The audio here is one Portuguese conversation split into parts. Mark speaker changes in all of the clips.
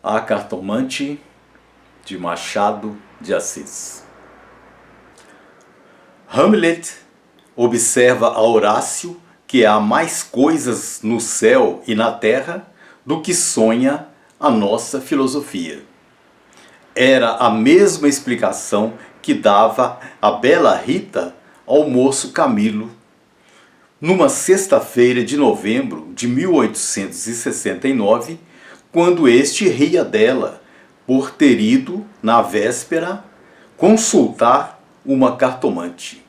Speaker 1: A Cartomante, de Machado de Assis. Hamlet observa a Horácio que há mais coisas no céu e na terra do que sonha a nossa filosofia. Era a mesma explicação que dava a bela Rita ao moço Camilo, numa sexta-feira de novembro de 1869, quando este ria dela por ter ido, na véspera, consultar uma cartomante.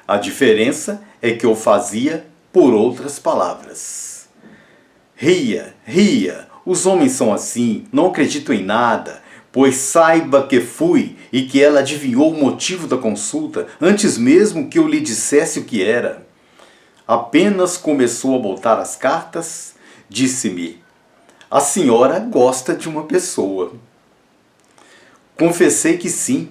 Speaker 1: A diferença é que eu fazia por outras palavras. Ria, ria, os homens são assim, não acredito em nada, pois saiba que fui e que ela adivinhou o motivo da consulta antes mesmo que eu lhe dissesse o que era. Apenas começou a botar as cartas, disse-me: a senhora gosta de uma pessoa. Confessei que sim,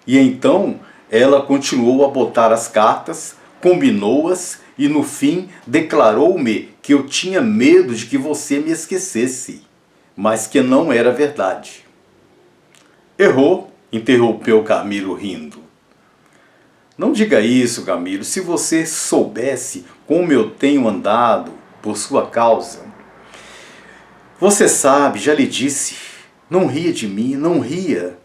Speaker 1: e então ela continuou a botar as cartas, combinou-as e no fim declarou-me que eu tinha medo de que você me esquecesse, mas que não era verdade. Errou, interrompeu Camilo rindo. Não diga isso, Camilo, se você soubesse como eu tenho andado por sua causa. Você sabe, já lhe disse, não ria de mim, não ria.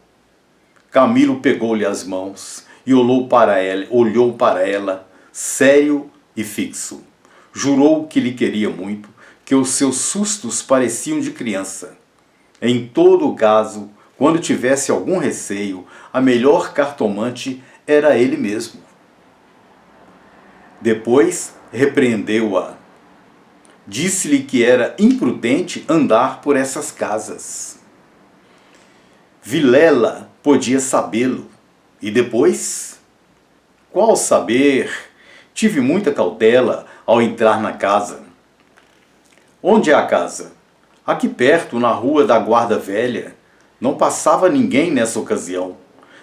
Speaker 1: Camilo pegou-lhe as mãos e olhou para ela, sério e fixo. Jurou que lhe queria muito, que os seus sustos pareciam de criança. Em todo o caso, quando tivesse algum receio, a melhor cartomante era ele mesmo. Depois repreendeu-a. Disse-lhe que era imprudente andar por essas casas. Vilela podia sabê-lo. E depois? Qual saber? Tive muita cautela ao entrar na casa. Onde é a casa? Aqui perto, na rua da Guarda Velha. Não passava ninguém nessa ocasião.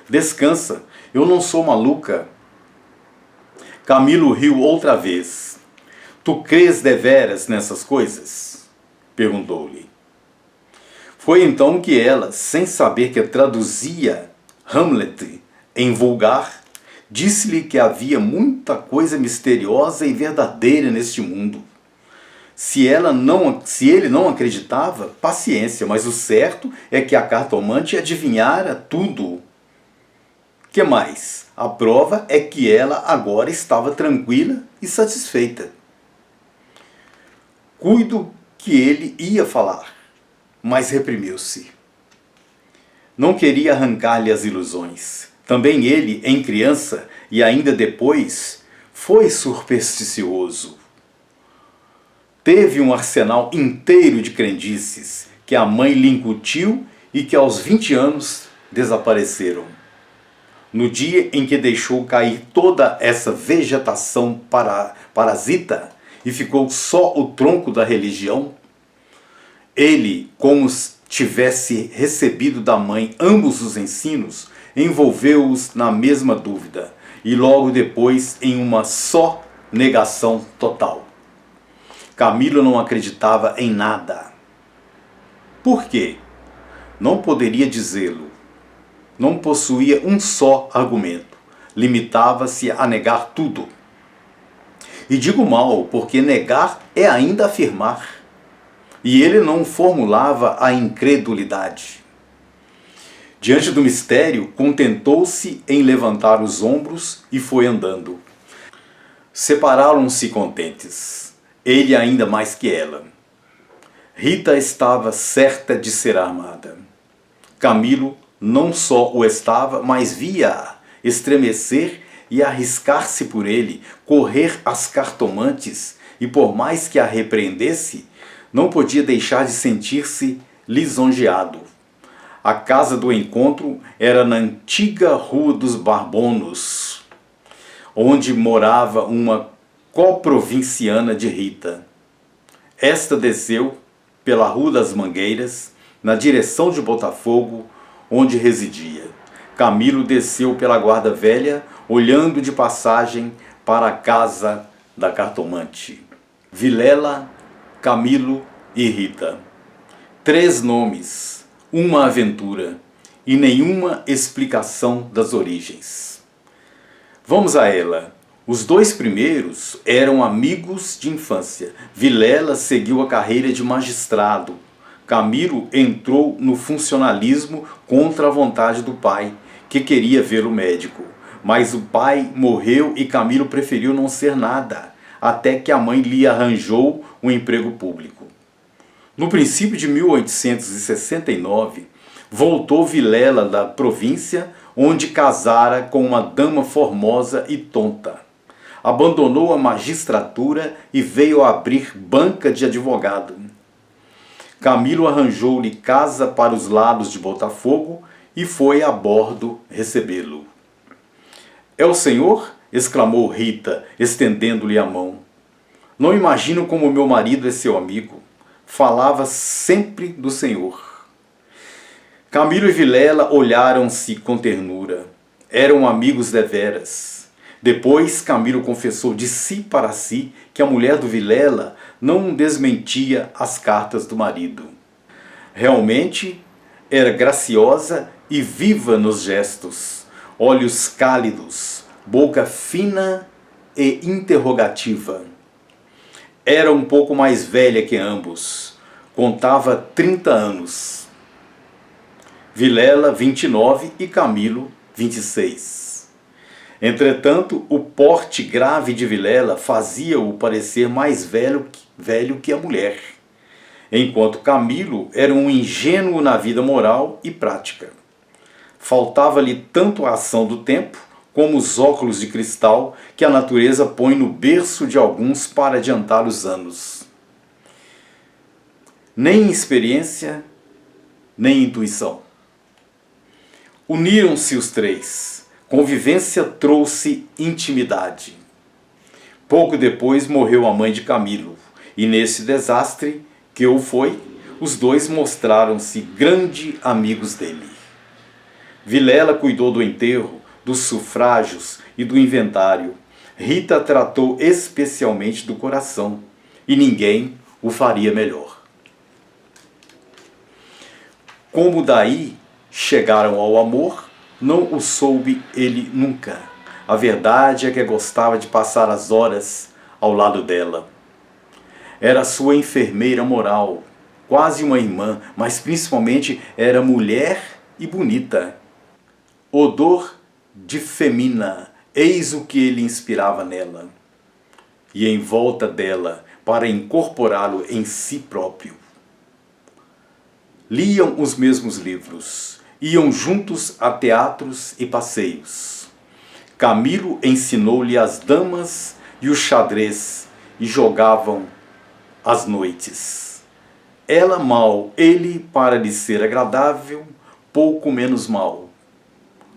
Speaker 1: Descansa, eu não sou maluca. Camilo riu outra vez. Tu crês deveras nessas coisas? Perguntou-lhe. Foi então que ela, sem saber que traduzia Hamlet em vulgar, disse-lhe que havia muita coisa misteriosa e verdadeira neste mundo. Se ele não acreditava, paciência, mas o certo é que a cartomante adivinhara tudo. Que mais? A prova é que ela agora estava tranquila e satisfeita. Cuido que ele ia falar, mas reprimiu-se. Não queria arrancar-lhe as ilusões. Também ele, em criança e ainda depois, foi supersticioso. Teve um arsenal inteiro de crendices que a mãe lhe incutiu e que aos 20 anos desapareceram. No dia em que deixou cair toda essa vegetação parasita e ficou só o tronco da religião, ele, como tivesse recebido da mãe ambos os ensinos, envolveu-os na mesma dúvida e logo depois em uma só negação total. Camilo não acreditava em nada. Por quê? Não poderia dizê-lo. Não possuía um só argumento. Limitava-se a negar tudo. E digo mal, porque negar é ainda afirmar. E ele não formulava a incredulidade. Diante do mistério, contentou-se em levantar os ombros e foi andando. Separaram-se contentes. Ele ainda mais que ela. Rita estava certa de ser armada. Camilo não só o estava, mas via-a estremecer e arriscar-se por ele, correr às cartomantes, e por mais que a repreendesse, não podia deixar de sentir-se lisonjeado. A casa do encontro era na antiga Rua dos Barbonos, onde morava uma coprovinciana de Rita. Esta desceu pela Rua das Mangueiras, na direção de Botafogo, onde residia. Camilo desceu pela Guarda Velha, olhando de passagem para a casa da cartomante. Vilela, Camilo e Rita. 3 nomes, uma aventura e nenhuma explicação das origens. Vamos a ela. Os 2 primeiros eram amigos de infância. Vilela seguiu a carreira de magistrado. Camilo entrou no funcionalismo contra a vontade do pai, que queria vê-lo médico. Mas o pai morreu e Camilo preferiu não ser nada, até que a mãe lhe arranjou um emprego público. No princípio de 1869, voltou Vilela da província, onde casara com uma dama formosa e tonta. Abandonou a magistratura e veio abrir banca de advogado. Camilo arranjou-lhe casa para os lados de Botafogo e foi a bordo recebê-lo. "É o senhor?" exclamou Rita, estendendo-lhe a mão. "Não imagino como meu marido é seu amigo. Falava sempre do senhor." Camilo e Vilela olharam-se com ternura. Eram amigos deveras. Depois Camilo confessou de si para si que a mulher do Vilela não desmentia as cartas do marido. Realmente era graciosa e viva nos gestos, olhos cálidos, boca fina e interrogativa. Era um pouco mais velha que ambos, contava 30 anos. Vilela, 29 e Camilo, 26. Entretanto, o porte grave de Vilela fazia-o parecer mais velho que a mulher, enquanto Camilo era um ingênuo na vida moral e prática. Faltava-lhe tanto a ação do tempo como os óculos de cristal que a natureza põe no berço de alguns para adiantar os anos. Nem experiência, nem intuição. Uniram-se os 3. Convivência trouxe intimidade. Pouco depois morreu a mãe de Camilo, e nesse desastre que o foi, os 2 mostraram-se grandes amigos dele. Vilela cuidou do enterro, dos sufrágios e do inventário. Rita tratou especialmente do coração, e ninguém o faria melhor. Como daí chegaram ao amor, não o soube ele nunca. A verdade é que gostava de passar as horas ao lado dela. Era sua enfermeira moral, quase uma irmã, mas principalmente era mulher e bonita. Odor de femina, eis o que ele inspirava nela. E em volta dela, para incorporá-lo em si próprio. Liam os mesmos livros. Iam juntos a teatros e passeios. Camilo ensinou-lhe as damas e o xadrez e jogavam às noites. Ela mal, ele, para lhe ser agradável, pouco menos mal.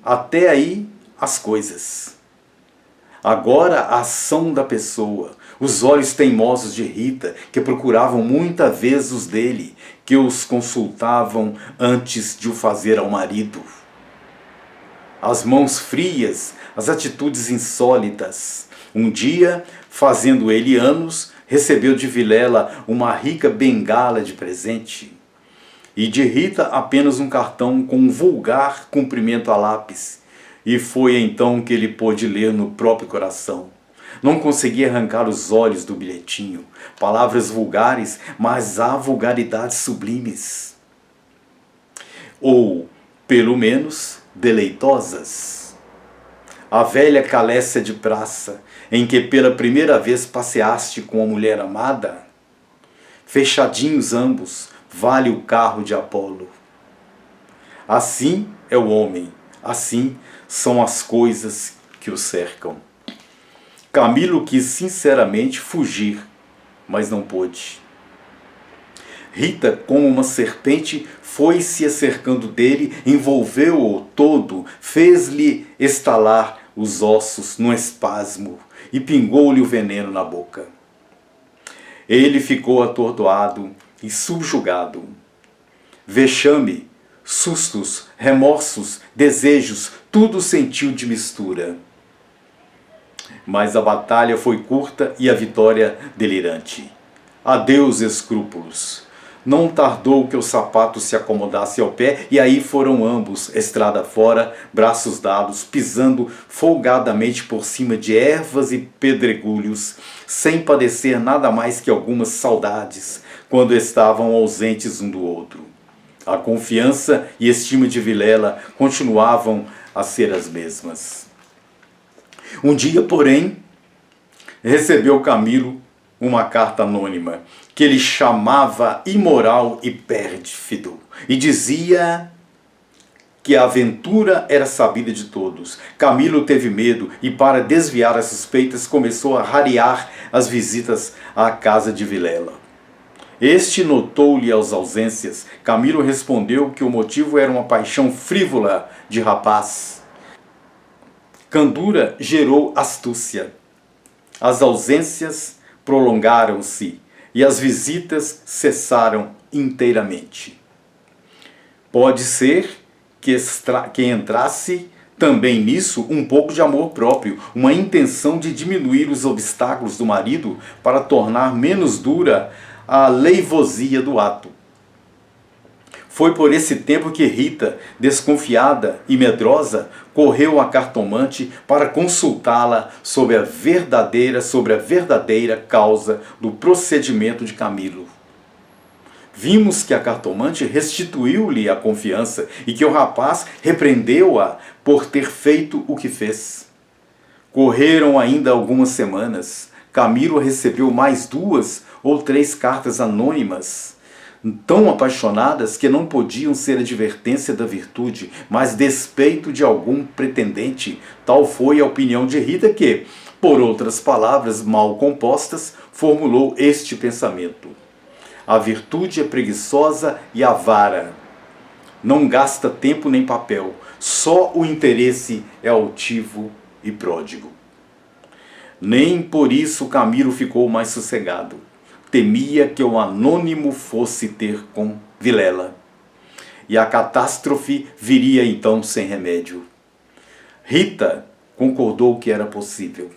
Speaker 1: Até aí as coisas. Agora a ação da pessoa, os olhos teimosos de Rita, que procuravam muita vez os dele, que os consultavam antes de o fazer ao marido. As mãos frias, as atitudes insólitas. Um dia, fazendo ele anos, recebeu de Vilela uma rica bengala de presente. E de Rita apenas um cartão com um vulgar cumprimento a lápis. E foi então que ele pôde ler no próprio coração. Não conseguia arrancar os olhos do bilhetinho. Palavras vulgares, mas há vulgaridades sublimes. Ou, pelo menos, deleitosas. A velha calécia de praça, em que pela primeira vez passeaste com a mulher amada. Fechadinhos ambos, vale o carro de Apolo. Assim é o homem, assim são as coisas que o cercam. Camilo quis sinceramente fugir, mas não pôde. Rita, como uma serpente, foi-se acercando dele, envolveu-o todo, fez-lhe estalar os ossos num espasmo e pingou-lhe o veneno na boca. Ele ficou atordoado e subjugado. Vexame, sustos, remorsos, desejos, tudo sentiu de mistura. Mas a batalha foi curta e a vitória delirante. Adeus escrúpulos. Não tardou que o sapato se acomodasse ao pé, e aí foram ambos, estrada fora, braços dados, pisando folgadamente por cima de ervas e pedregulhos, sem padecer nada mais que algumas saudades, quando estavam ausentes um do outro. A confiança e estima de Vilela continuavam a ser as mesmas. Um dia, porém, recebeu Camilo uma carta anônima, que ele chamava imoral e pérfido, e dizia que a aventura era sabida de todos. Camilo teve medo e, para desviar as suspeitas, começou a rarear as visitas à casa de Vilela. Este notou-lhe as ausências. Camilo respondeu que o motivo era uma paixão frívola de rapaz. Candura gerou astúcia. As ausências prolongaram-se e as visitas cessaram inteiramente. Pode ser que entrasse também nisso um pouco de amor próprio, uma intenção de diminuir os obstáculos do marido para tornar menos dura a leivosia do ato. Foi por esse tempo que Rita, desconfiada e medrosa, correu à cartomante para consultá-la sobre a verdadeira causa do procedimento de Camilo. Vimos que a cartomante restituiu-lhe a confiança e que o rapaz repreendeu-a por ter feito o que fez. Correram ainda algumas semanas. Camilo recebeu mais 2 ou 3 cartas anônimas, tão apaixonadas que não podiam ser advertência da virtude, mas despeito de algum pretendente. Tal foi a opinião de Rita que, por outras palavras mal compostas, formulou este pensamento: a virtude é preguiçosa e avara. Não gasta tempo nem papel, só o interesse é altivo e pródigo. Nem por isso Camilo ficou mais sossegado. Temia que o anônimo fosse ter com Vilela. E a catástrofe viria então sem remédio. Rita concordou que era possível.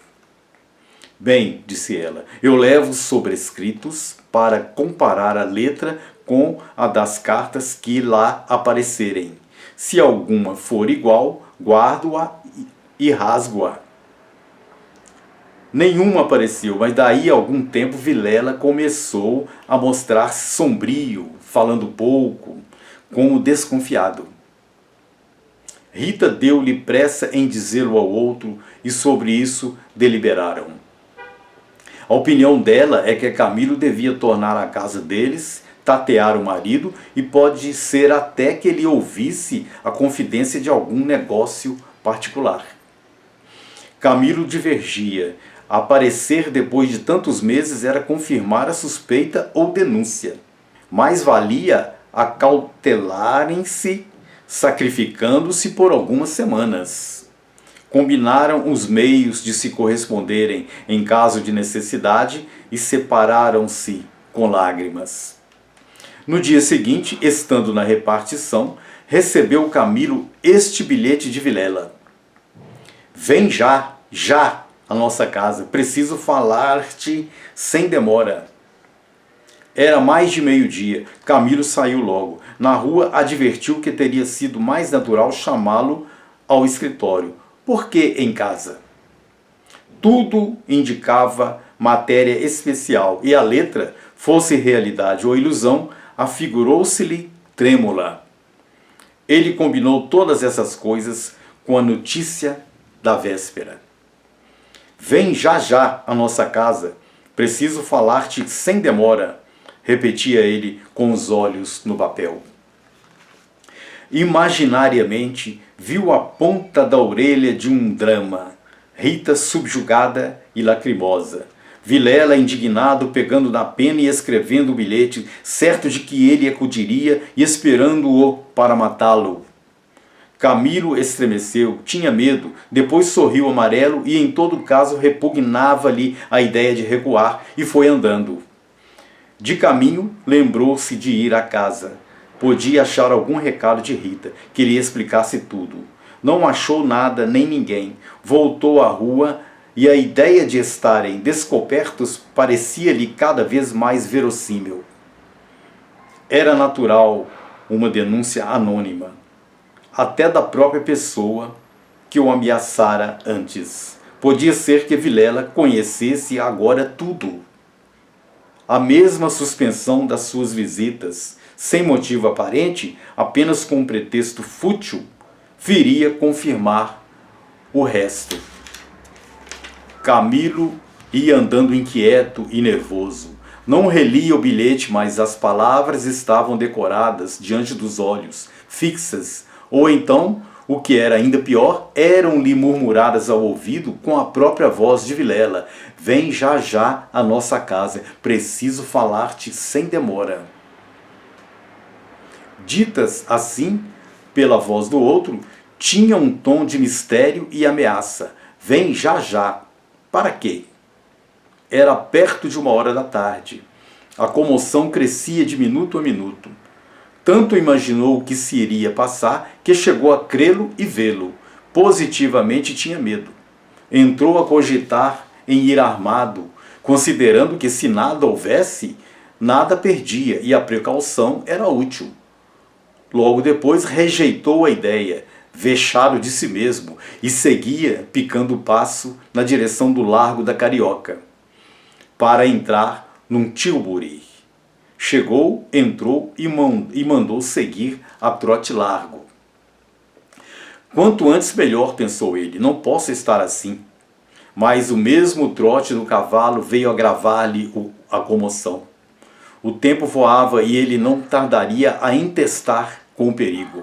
Speaker 1: Bem, disse ela, eu levo sobrescritos para comparar a letra com a das cartas que lá aparecerem. Se alguma for igual, guardo-a e rasgo-a. Nenhuma apareceu, mas daí a algum tempo Vilela começou a mostrar-se sombrio, falando pouco, como desconfiado. Rita deu-lhe pressa em dizê-lo ao outro e sobre isso deliberaram. A opinião dela é que Camilo devia tornar a casa deles, tatear o marido e pode ser até que ele ouvisse a confidência de algum negócio particular. Camilo divergia. Aparecer depois de tantos meses era confirmar a suspeita ou denúncia. Mais valia acautelarem-se, sacrificando-se por algumas semanas. Combinaram os meios de se corresponderem em caso de necessidade e separaram-se com lágrimas. No dia seguinte, estando na repartição, recebeu Camilo este bilhete de Vilela: vem já à nossa casa, preciso falar-te sem demora. Era mais de meio-dia. Camilo saiu logo. Na rua advertiu que teria sido mais natural chamá-lo ao escritório. Por que em casa? Tudo indicava matéria especial, e a letra, fosse realidade ou ilusão, afigurou-se-lhe trêmula. Ele combinou todas essas coisas com a notícia da véspera. Vem já à nossa casa, preciso falar-te sem demora, repetia ele com os olhos no papel. Imaginariamente viu a ponta da orelha de um drama, Rita subjugada e lacrimosa, Vilela indignado pegando na pena e escrevendo o bilhete, certo de que ele acudiria e esperando-o para matá-lo. Camilo estremeceu, tinha medo, depois sorriu amarelo e em todo caso repugnava-lhe a ideia de recuar e foi andando. De caminho lembrou-se de ir à casa. Podia achar algum recado de Rita, que lhe explicasse tudo. Não achou nada nem ninguém. Voltou à rua e a ideia de estarem descobertos parecia-lhe cada vez mais verossímil. Era natural uma denúncia anônima, até da própria pessoa que o ameaçara antes. Podia ser que Vilela conhecesse agora tudo. A mesma suspensão das suas visitas, sem motivo aparente, apenas com um pretexto fútil, viria confirmar o resto. Camilo ia andando inquieto e nervoso. Não relia o bilhete, mas as palavras estavam decoradas diante dos olhos, fixas, ou então, o que era ainda pior, eram-lhe murmuradas ao ouvido com a própria voz de Vilela. Vem já já à nossa casa, preciso falar-te sem demora. Ditas assim, pela voz do outro, tinha um tom de mistério e ameaça. Vem já já. Para quê? Era perto de 1h da tarde. A comoção crescia de minuto a minuto. Tanto imaginou o que se iria passar que chegou a crê-lo e vê-lo. Positivamente tinha medo. Entrou a cogitar em ir armado, considerando que se nada houvesse, nada perdia e a precaução era útil. Logo depois rejeitou a ideia, vexado de si mesmo, e seguia picando o passo na direção do Largo da Carioca, para entrar num Tilbury. Chegou, entrou e mandou seguir a trote largo. Quanto antes melhor, pensou ele, não posso estar assim. Mas o mesmo trote do cavalo veio agravar-lhe a comoção. O tempo voava e ele não tardaria a entestar com o perigo.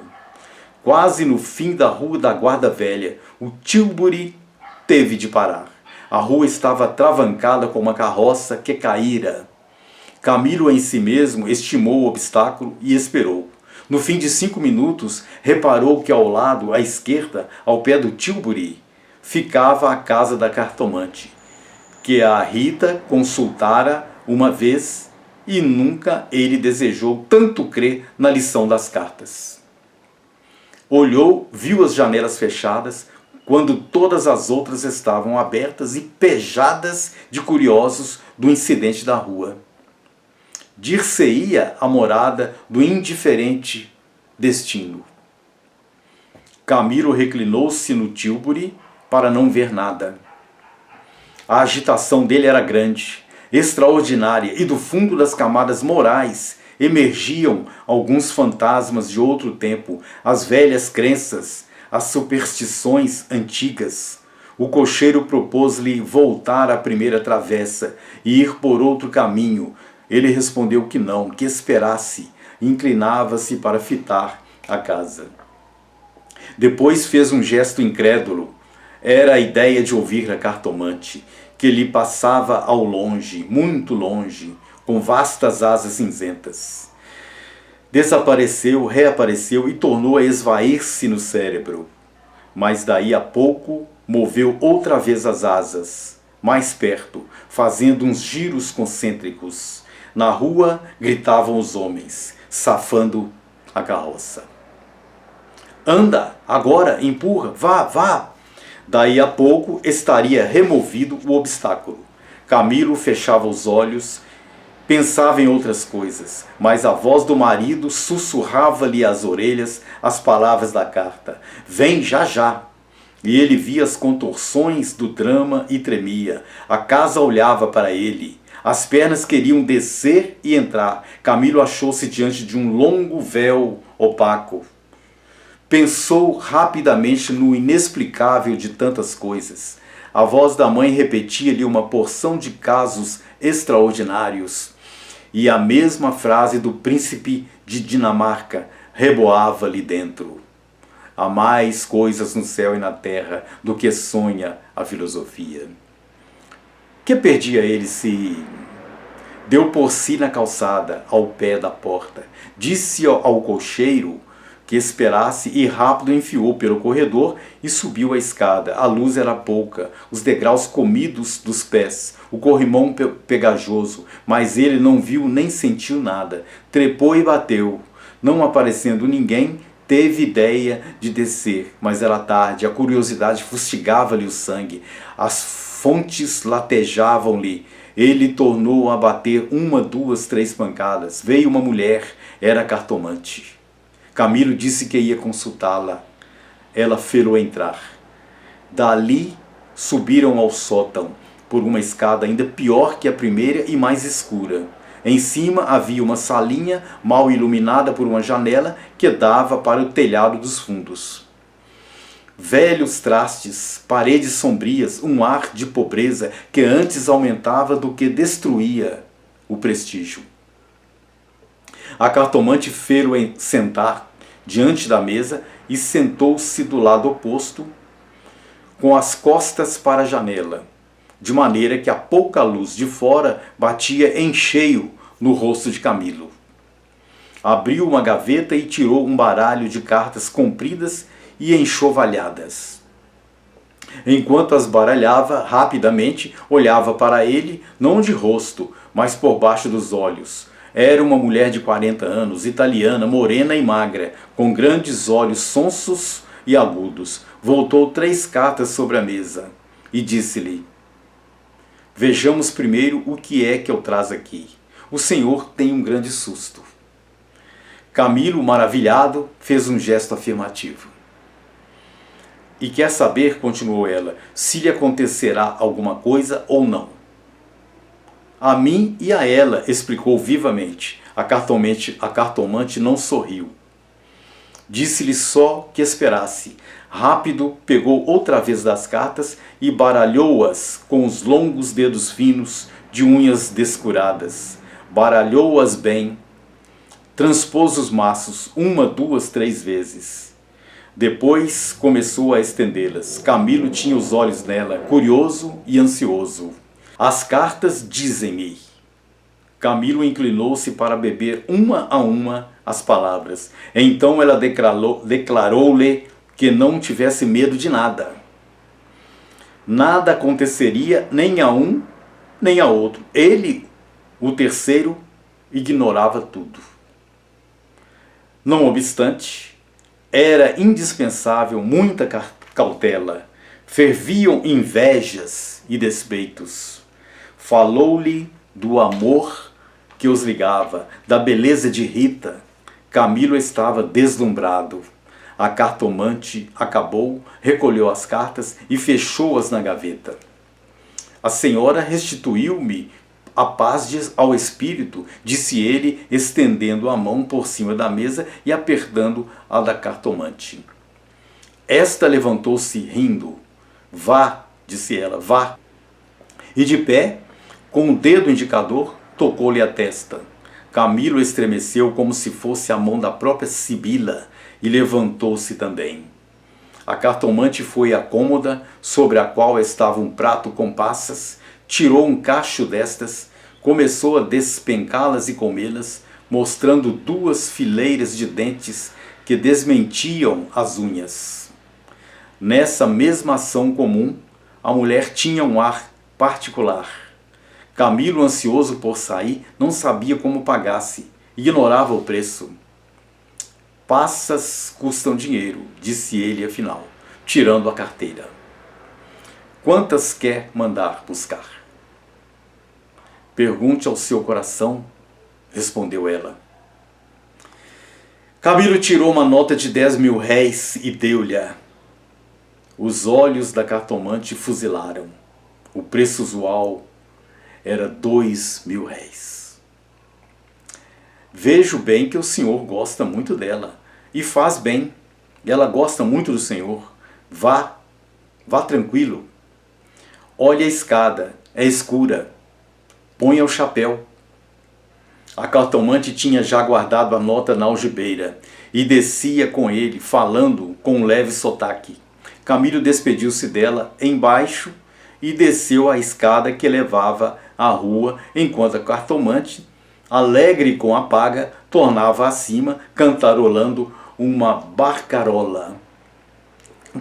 Speaker 1: Quase no fim da Rua da Guarda Velha, o Tilbury teve de parar. A rua estava travancada com uma carroça que caíra. Camilo em si mesmo estimou o obstáculo e esperou. No fim de 5 minutos, reparou que ao lado, à esquerda, ao pé do Tilbury, ficava a casa da cartomante, que a Rita consultara uma vez e nunca ele desejou tanto crer na lição das cartas. Olhou, viu as janelas fechadas, quando todas as outras estavam abertas e pejadas de curiosos do incidente da rua. Dir-se-ia a morada do indiferente destino. Camilo reclinou-se no Tilbury para não ver nada. A agitação dele era grande, extraordinária, e do fundo das camadas morais emergiam alguns fantasmas de outro tempo, as velhas crenças, as superstições antigas. O cocheiro propôs-lhe voltar à primeira travessa e ir por outro caminho. Ele respondeu que não, que esperasse, e inclinava-se para fitar a casa. Depois fez um gesto incrédulo. Era a ideia de ouvir a cartomante, que lhe passava ao longe, muito longe, com vastas asas cinzentas. Desapareceu, reapareceu e tornou a esvair-se no cérebro. Mas daí a pouco moveu outra vez as asas, mais perto, fazendo uns giros concêntricos. Na rua gritavam os homens, safando a carroça. Anda, agora, empurra, vá, vá. Daí a pouco estaria removido o obstáculo. Camilo fechava os olhos, pensava em outras coisas, mas a voz do marido sussurrava-lhe às orelhas as palavras da carta. Vem já já. E ele via as contorções do drama e tremia. A casa olhava para ele. As pernas queriam descer e entrar. Camilo achou-se diante de um longo véu opaco. Pensou rapidamente no inexplicável de tantas coisas. A voz da mãe repetia-lhe uma porção de casos extraordinários. E a mesma frase do príncipe de Dinamarca reboava-lhe dentro. Há mais coisas no céu e na terra do que sonha a filosofia. Que perdia ele se... Deu por si na calçada, ao pé da porta. Disse ao cocheiro que esperasse e rápido enfiou pelo corredor e subiu a escada. A luz era pouca, os degraus comidos dos pés, o corrimão pegajoso, mas ele não viu nem sentiu nada. Trepou e bateu. Não aparecendo ninguém, teve ideia de descer, mas era tarde, a curiosidade fustigava-lhe o sangue, as fontes latejavam-lhe Ele tornou a bater 1, 2, 3 pancadas. Veio uma mulher, era cartomante. Camilo disse que ia consultá-la. Ela fê-lo entrar. Dali subiram ao sótão, por uma escada ainda pior que a primeira e mais escura. Em cima havia uma salinha mal iluminada por uma janela que dava para o telhado dos fundos. Velhos trastes, paredes sombrias, um ar de pobreza que antes aumentava do que destruía o prestígio. A cartomante fê-lo sentar diante da mesa e sentou-se do lado oposto, com as costas para a janela, de maneira que a pouca luz de fora batia em cheio no rosto de Camilo. Abriu uma gaveta e tirou um baralho de cartas compridas e enxovalhadas. Enquanto as baralhava, rapidamente olhava para ele, não de rosto, mas por baixo dos olhos. Era uma mulher de 40 anos, italiana, morena e magra, com grandes olhos sonsos e agudos. Voltou 3 cartas sobre a mesa e disse-lhe: vejamos primeiro o que é que eu trago aqui. O senhor tem um grande susto. Camilo, maravilhado, fez um gesto afirmativo. E quer saber, continuou ela, se lhe acontecerá alguma coisa ou não. A mim e a ela, explicou vivamente. A cartomante não sorriu. Disse-lhe só que esperasse. Rápido, pegou outra vez das cartas e baralhou-as com os longos dedos finos de unhas descuradas. Baralhou-as bem, transpôs os maços 1, 2, 3 vezes. Depois começou a estendê-las. Camilo tinha os olhos nela, curioso e ansioso. As cartas dizem-me. Camilo inclinou-se para beber uma a uma as palavras. Então ela declarou-lhe que não tivesse medo de nada. Nada aconteceria nem a um nem a outro. Ele, o terceiro, ignorava tudo. Não obstante, era indispensável muita cautela. Ferviam invejas e despeitos. Falou-lhe do amor que os ligava, da beleza de Rita. Camilo estava deslumbrado. A cartomante acabou, recolheu as cartas e fechou-as na gaveta. A senhora restituiu-me a paz ao espírito, disse ele, estendendo a mão por cima da mesa e apertando a da cartomante. Esta levantou-se rindo. Vá, disse ela, vá. E de pé, com o dedo indicador, tocou-lhe a testa. Camilo estremeceu como se fosse a mão da própria Sibila e levantou-se também. A cartomante foi à cômoda, sobre a qual estava um prato com passas, tirou um cacho destas, começou a despencá-las e comê-las, mostrando 2 fileiras de dentes que desmentiam as unhas. Nessa mesma ação comum, a mulher tinha um ar particular. Camilo, ansioso por sair, não sabia como pagasse, ignorava o preço. Passas custam dinheiro, disse ele afinal, tirando a carteira. Quantas quer mandar buscar? Pergunte ao seu coração, respondeu ela. Camilo tirou uma nota de 10.000 réis e deu-lhe. Os olhos da cartomante fuzilaram. O preço usual era 2.000 réis. Vejo bem que o senhor gosta muito dela. E faz bem. Ela gosta muito do senhor. Vá tranquilo. Olhe a escada, é escura. Ponha o chapéu. A cartomante tinha já guardado a nota na algibeira e descia com ele, falando com um leve sotaque. Camilo despediu-se dela embaixo e desceu a escada que levava à rua, enquanto a cartomante, alegre com a paga, tornava acima, cantarolando uma barcarola.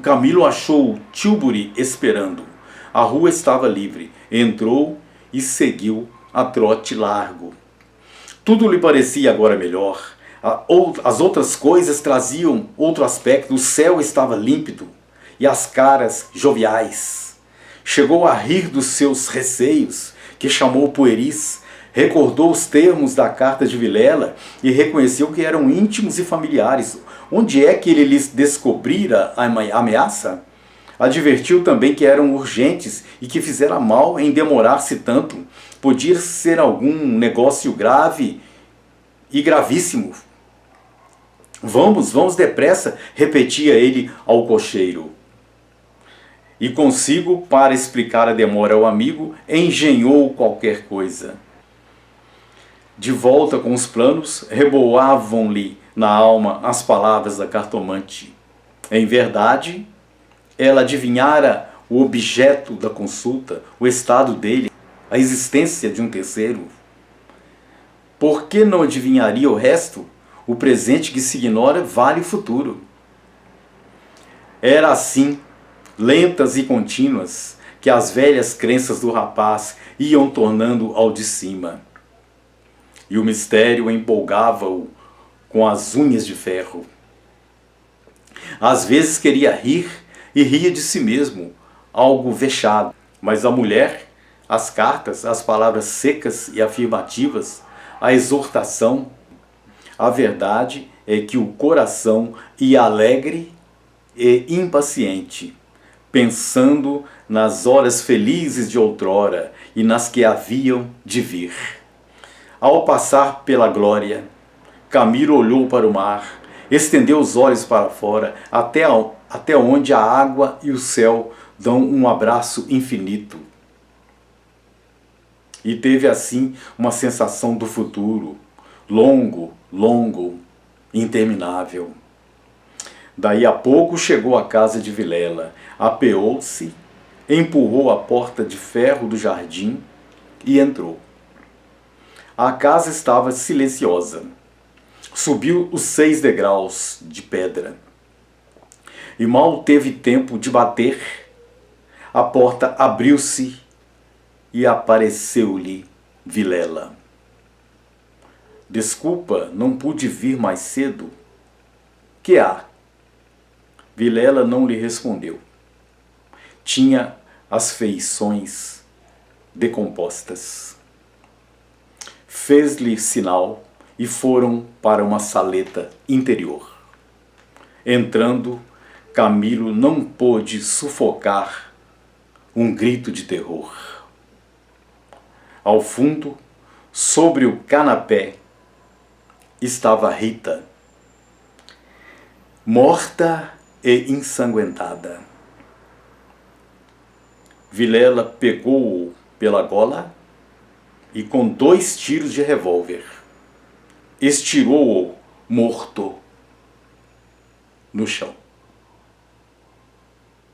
Speaker 1: Camilo achou Tilbury esperando. A rua estava livre. Entrou e seguiu a trote largo. Tudo lhe parecia agora melhor. As outras coisas traziam outro aspecto. O céu estava límpido e as caras joviais. Chegou a rir dos seus receios, que chamou pueris, recordou os termos da carta de Vilela e reconheceu que eram íntimos e familiares. Onde é que ele lhes descobrira a ameaça? Advertiu também que eram urgentes e que fizera mal em demorar-se tanto. Podia ser algum negócio grave e gravíssimo. Vamos depressa, repetia ele ao cocheiro. E consigo, para explicar a demora ao amigo, engenhou qualquer coisa. De volta com os planos, reboavam-lhe na alma as palavras da cartomante. Em verdade, ela adivinhara o objeto da consulta, o estado dele, a existência de um terceiro. Por que não adivinharia o resto? O presente que se ignora vale o futuro. Era assim, lentas e contínuas, que as velhas crenças do rapaz iam tornando ao de cima. E o mistério empolgava-o com as unhas de ferro. Às vezes queria rir e ria de si mesmo, algo vexado. Mas a mulher, as cartas, as palavras secas e afirmativas, a exortação, a verdade é que o coração ia alegre e impaciente, pensando nas horas felizes de outrora e nas que haviam de vir. Ao passar pela glória, Camilo olhou para o mar, estendeu os olhos para fora, até onde a água e o céu dão um abraço infinito. E teve assim uma sensação do futuro, longo, interminável. Daí a pouco chegou à casa de Vilela, apeou-se, empurrou a porta de ferro do jardim e entrou. A casa estava silenciosa. Subiu os 6 degraus de pedra. E mal teve tempo de bater, a porta abriu-se e apareceu-lhe Vilela. Desculpa, não pude vir mais cedo. Que há? Vilela não lhe respondeu. Tinha as feições decompostas. Fez-lhe sinal e foram para uma saleta interior. Entrando, Camilo não pôde sufocar um grito de terror. Ao fundo, sobre o canapé, estava Rita, morta e ensanguentada. Vilela pegou-o pela gola e com 2 tiros de revólver estirou-o morto no chão.